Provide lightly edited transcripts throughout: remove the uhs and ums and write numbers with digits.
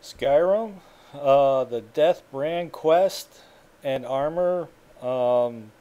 Skyrim, the DeathBrand quest and armor. Um,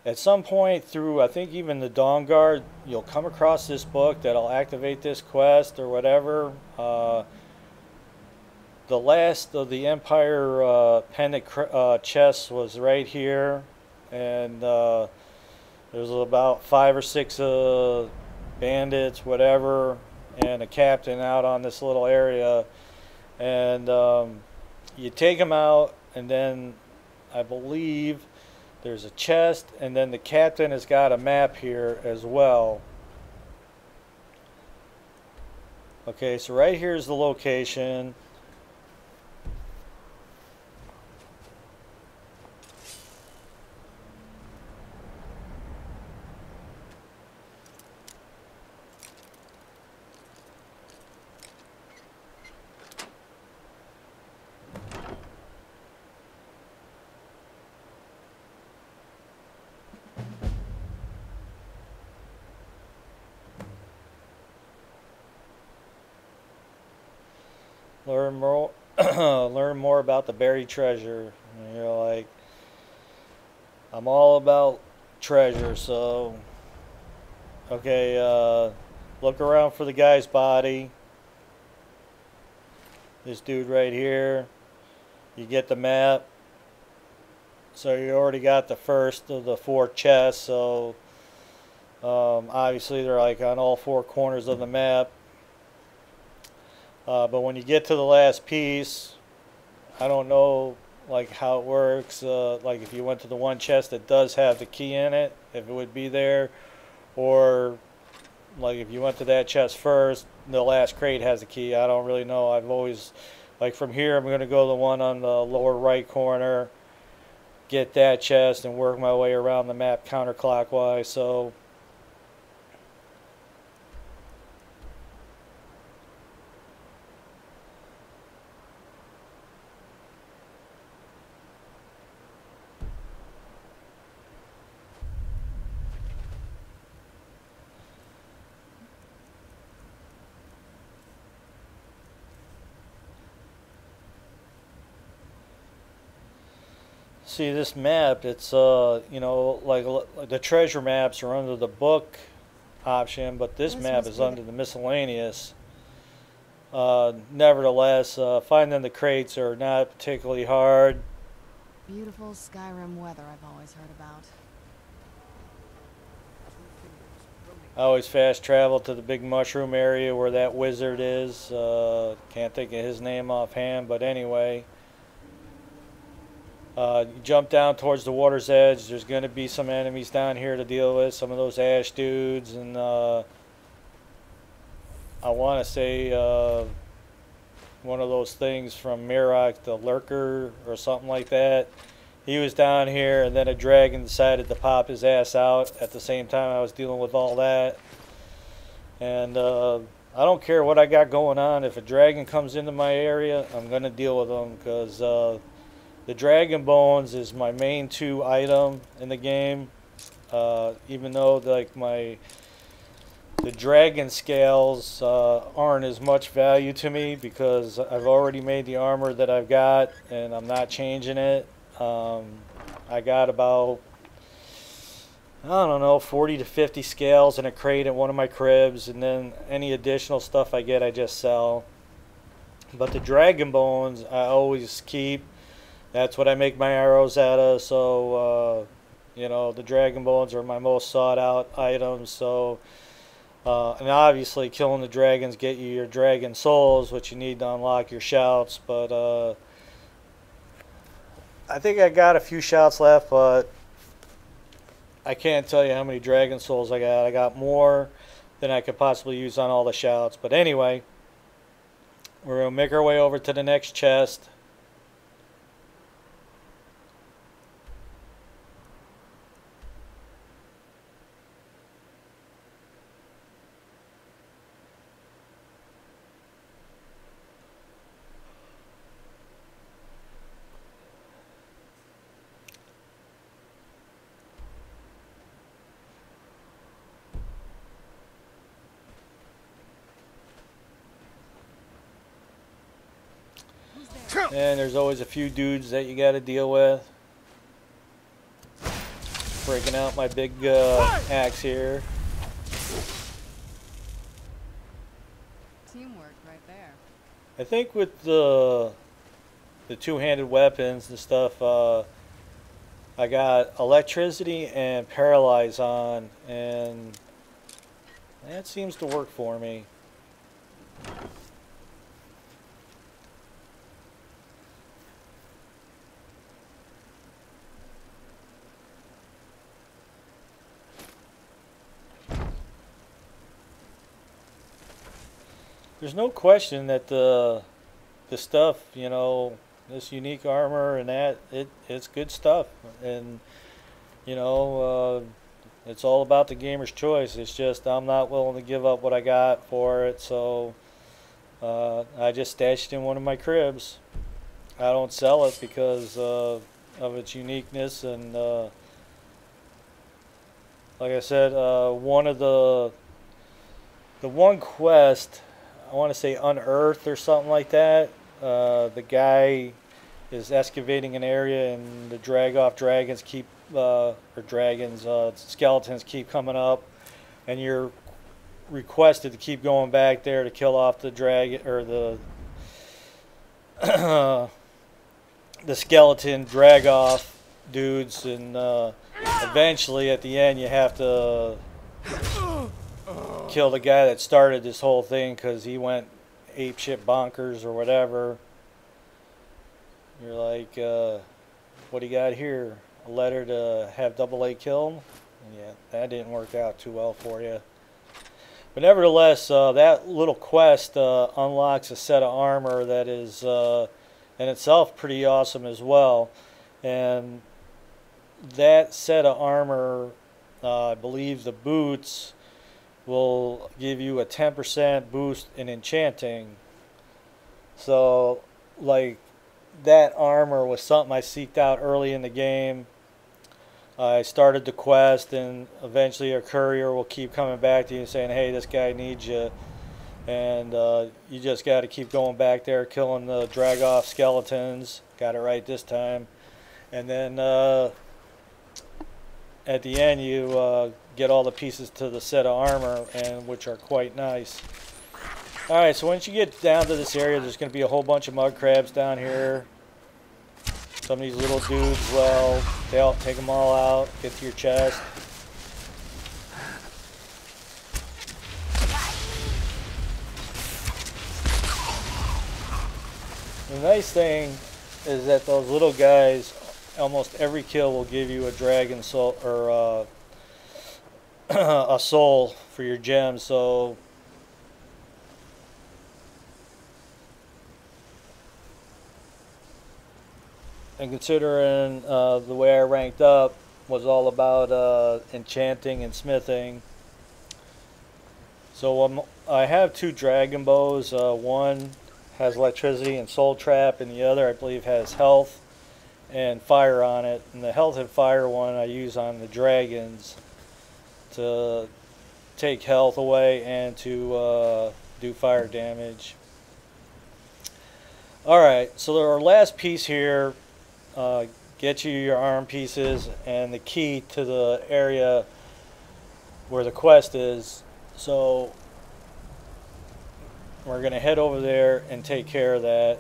at some point through, I think even the Dawn Guard, you'll come across this book that'll activate this quest or whatever. The last of the Empire pendant chests was right here, and there's about 5 or 6 bandits, whatever, and a captain out on this little area. And you take them out, and then I believe there's a chest, and then the captain has got a map here as well. Okay, so right here is the location. Learn more, learn more about the buried treasure. And you're like, I'm all about treasure, so okay. Look around for the guy's body. This dude right here. You get the map. So you already got the first of the 4 chests. So obviously they're like on all 4 corners of the map. But when you get to the last piece, I don't know like how it works. Like if you went to the one chest that does have the key in it, if it would be there, or like if you went to that chest first, the last crate has a key. I don't really know. I've always, like from here, I'm going to go to the one on the lower right corner, get that chest, and work my way around the map counterclockwise. So see this map, it's you know, like the treasure maps are under the book option, but this map is under the miscellaneous. Nevertheless, finding the crates are not particularly hard. Beautiful Skyrim weather I've always heard about. I always fast travel to the big mushroom area where that wizard is. Can't think of his name offhand, but anyway. You jump down towards the water's edge. There's going to be some enemies down here to deal with. Some of those ash dudes, and I want to say one of those things from Mirok, the lurker or something like that. He was down here, and then a dragon decided to pop his ass out at the same time I was dealing with all that. And I don't care what I got going on. If a dragon comes into my area, I'm going to deal with them, because the dragon bones is my main 2 item in the game. Even though like the dragon scales aren't as much value to me, because I've already made the armor that I've got and I'm not changing it. I got about, I don't know, 40 to 50 scales in a crate at one of my cribs, and then any additional stuff I get I just sell. But the dragon bones I always keep. That's what I make my arrows out of. So you know, the dragon bones are my most sought out items. So and obviously killing the dragons get you your dragon souls, which you need to unlock your shouts. But I think I got a few shouts left, but I can't tell you how many dragon souls I got. I got more than I could possibly use on all the shouts. But anyway, we're going to make our way over to the next chest. And there's always a few dudes that you got to deal with. Breaking out my big axe here. Teamwork right there. I think with the two-handed weapons and stuff, I got electricity and paralyze on, and that seems to work for me. There's no question that the stuff, you know, this unique armor and that it's good stuff, and you know, it's all about the gamer's choice. It's just I'm not willing to give up what I got for it, so I just stashed it in one of my cribs. I don't sell it because of its uniqueness, and like I said, one of the one quest, I want to say Unearthed or something like that. The guy is excavating an area, and the dragons keep, skeletons keep coming up, and you're requested to keep going back there to kill off the dragon or the the skeleton drag off dudes, and eventually at the end you have to kill the guy that started this whole thing because he went apeshit bonkers or whatever. You're like, what do you got here? A letter to have AA killed? Yeah, that didn't work out too well for you. But nevertheless, that little quest unlocks a set of armor that is in itself pretty awesome as well. And that set of armor, I believe the boots will give you a 10% boost in enchanting. So, like, that armor was something I seeked out early in the game. I started the quest, and eventually a courier will keep coming back to you saying, hey, this guy needs you. And you just got to keep going back there, killing the drag-off skeletons. Got it right this time. And then at the end, you get all the pieces to the set of armor, and which are quite nice. Alright, so once you get down to this area, there's going to be a whole bunch of mud crabs down here. Some of these little dudes, well, they'll take them all out, get to your chest. The nice thing is that those little guys, almost every kill will give you a dragon soul, or a soul for your gems, so and considering the way I ranked up was all about enchanting and smithing, so I have two dragon bows. One has electricity and soul trap, and the other I believe has health and fire on it. And the health and fire one I use on the dragons to take health away and to do fire damage. Alright, so our last piece here, get you your arm pieces and the key to the area where the quest is. So we're going to head over there and take care of that.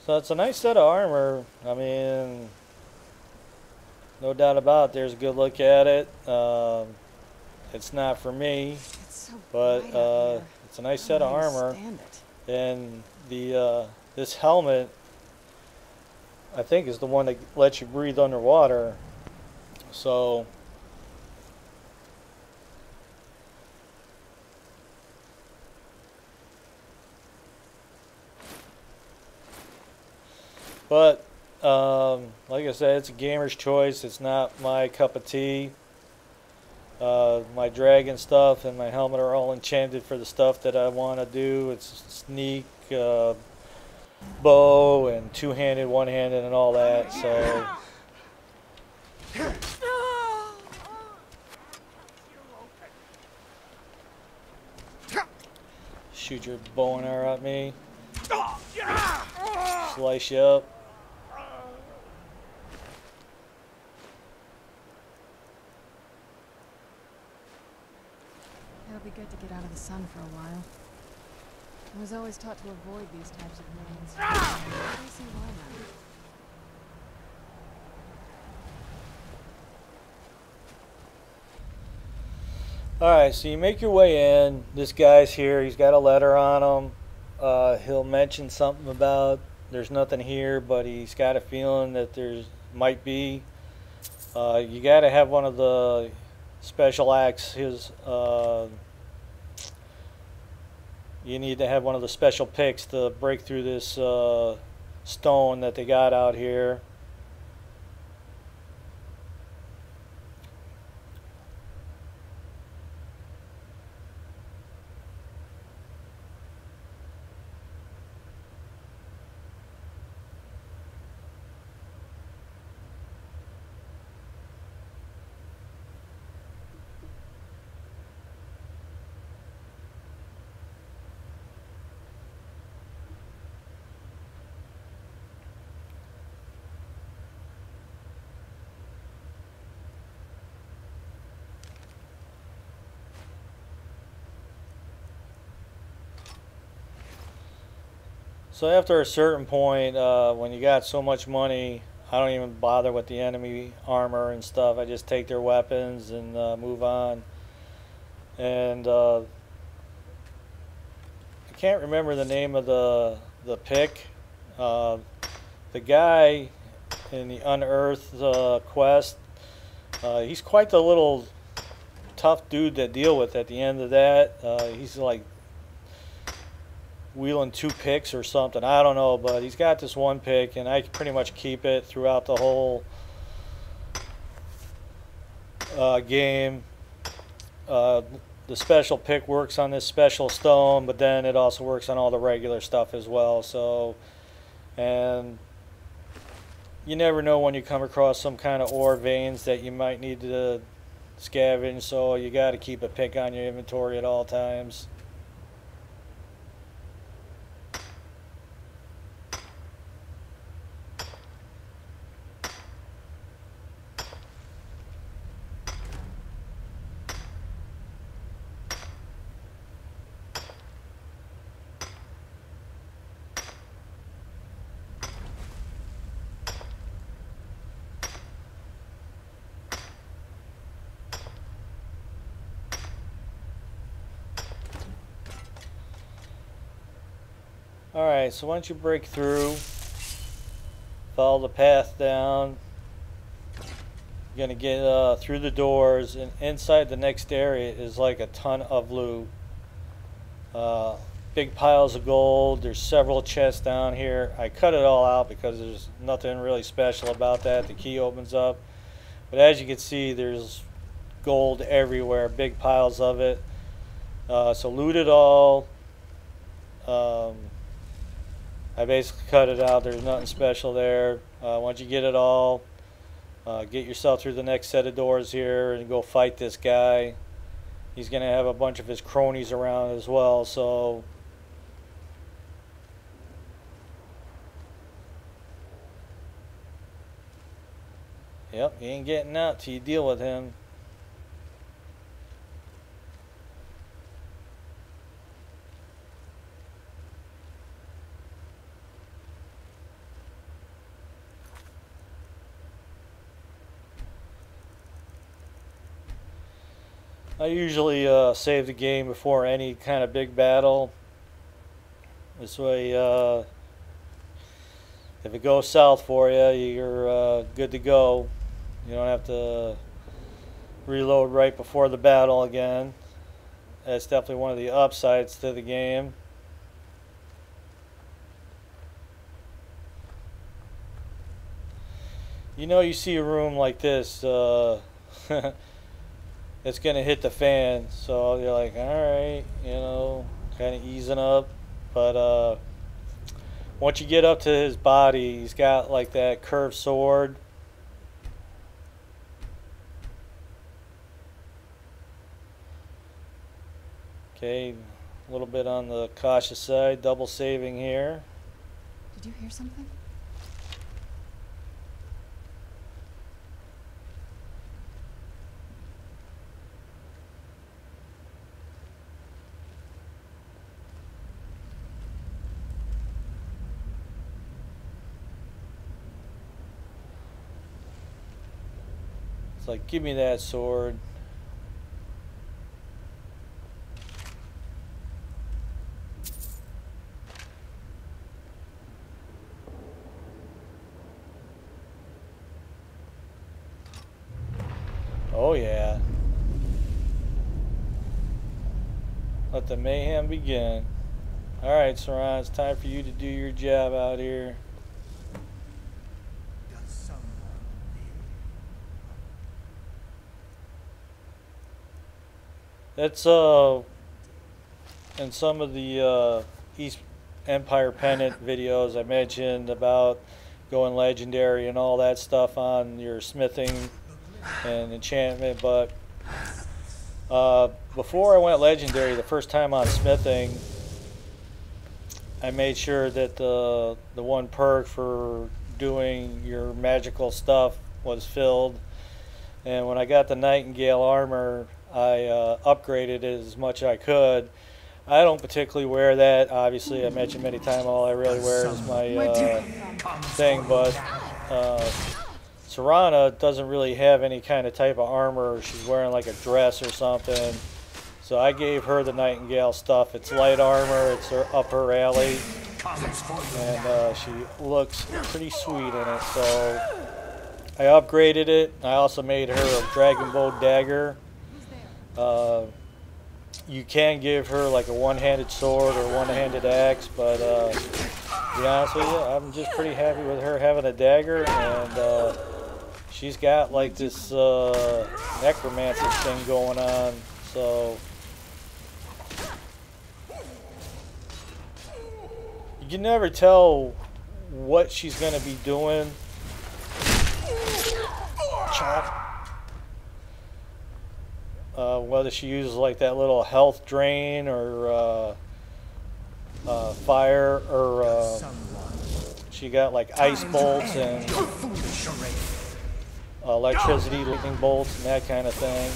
So it's a nice set of armor. I mean, no doubt about it, there's a good look at it. It's not for me, but it's a nice set of armor. And the this helmet, I think, is the one that lets you breathe underwater. So but like I said, it's a gamer's choice. It's not my cup of tea. My dragon stuff and my helmet are all enchanted for the stuff that I want to do. It's sneak, bow and two-handed, one-handed, and all that. So shoot your bow and arrow at me, slice you up. It'll be good to get out of the sun for a while. I was always taught to avoid these types of rains. I don't see why now. Alright, so you make your way in. This guy's here. He's got a letter on him. He'll mention something about there's nothing here, but he's got a feeling that there's might be. You got to have one of the special acts. You need to have one of the special picks to break through this stone that they got out here. So after a certain point, when you got so much money, I don't even bother with the enemy armor and stuff. I just take their weapons and move on. And I can't remember the name of the pick. The guy in the Unearthed quest, he's quite the little tough dude to deal with at the end of that. He's like wheeling 2 picks or something. I don't know, but he's got this one pick, and I pretty much keep it throughout the whole game. The special pick works on this special stone, but then it also works on all the regular stuff as well. So, and you never know when you come across some kind of ore veins that you might need to scavenge, so you got to keep a pick on your inventory at all times. Alright, so once you break through, follow the path down. You're going to get through the doors, and inside the next area is like a ton of loot. Big piles of gold. There's several chests down here. I cut it all out because there's nothing really special about that. The key opens up. But as you can see, there's gold everywhere, big piles of it. So loot it all. I basically cut it out. There's nothing special there. Once you get it all, get yourself through the next set of doors here and go fight this guy. He's going to have a bunch of his cronies around as well, so yep, you ain't getting out till you deal with him. I usually save the game before any kind of big battle. This way, if it goes south for you, you're good to go. You don't have to reload right before the battle again. That's definitely one of the upsides to the game. You know, you see a room like this, it's gonna hit the fan, so you're like, alright, you know, kind of easing up. But Once you get up to his body, he's got like that curved sword. Okay, a little bit on the cautious side, double saving here. Did you hear something? It's like, give me that sword. Oh yeah. Let the mayhem begin. Alright, Saran, it's time for you to do your job out here. That's in some of the East Empire Pennant videos I mentioned about going legendary and all that stuff on your smithing and enchantment, but before I went legendary the first time on smithing, I made sure that the one perk for doing your magical stuff was filled, and when I got the Nightingale armor, I upgraded it as much as I could. I don't particularly wear that. Obviously, I mentioned many times all I really wear is my thing, but Serana doesn't really have any kind of type of armor. She's wearing like a dress or something. So I gave her the Nightingale stuff. It's light armor. It's up her alley, and she looks pretty sweet in it. So I upgraded it. I also made her a Dragon Bow dagger. You can give her like a one-handed sword or one-handed axe, but to be honest with you, I'm just pretty happy with her having a dagger, and she's got like this necromancy thing going on, so you can never tell what she's going to be doing. Chop. Whether she uses like that little health drain or fire, or she got like ice bolts and electricity, lightning bolts, and that kind of thing.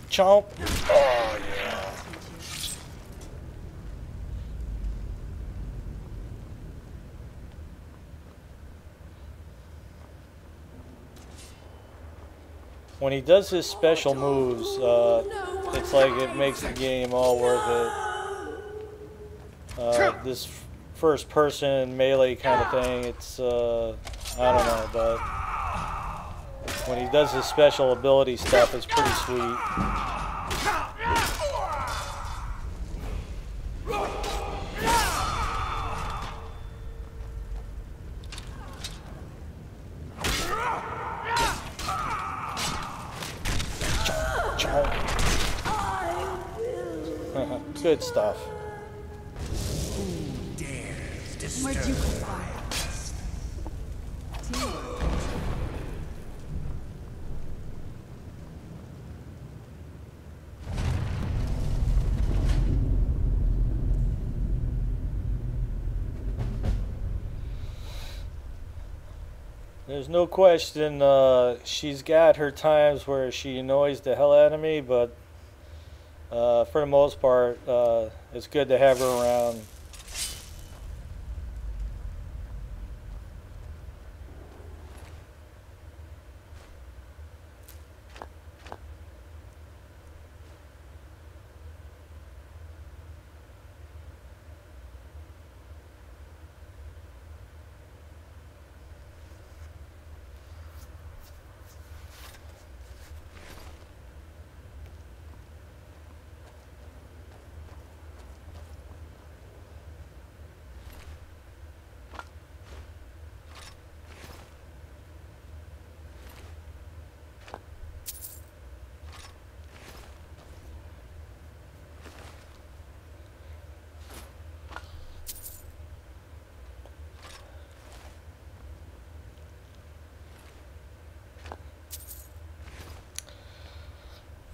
Chomp. Oh, yeah. When he does his special moves, it's like it makes the game all worth it. This first person melee kind of thing, it's, I don't know, but when he does his special ability stuff, it's pretty sweet. Good stuff. Who dares disturb? Where'd you come from? There's no question she's got her times where she annoys the hell out of me, but for the most part, it's good to have her around.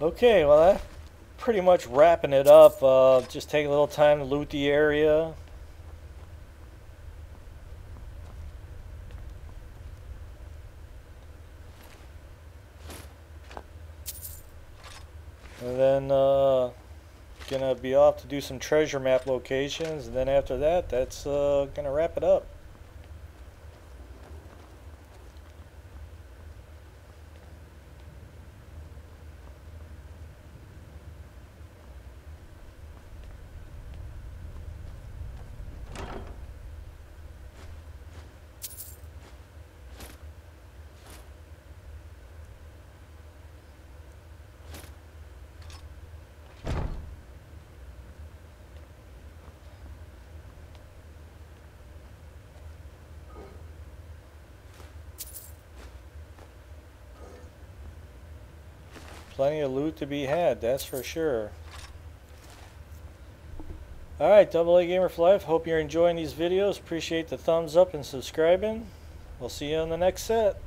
Okay, well that pretty much wrapping it up. Just take a little time to loot the area. And then gonna be off to do some treasure map locations, and then after that, that's gonna wrap it up. Plenty of loot to be had, that's for sure. Alright, Double A Gamer for Life. Hope you're enjoying these videos. Appreciate the thumbs up and subscribing. We'll see you on the next set.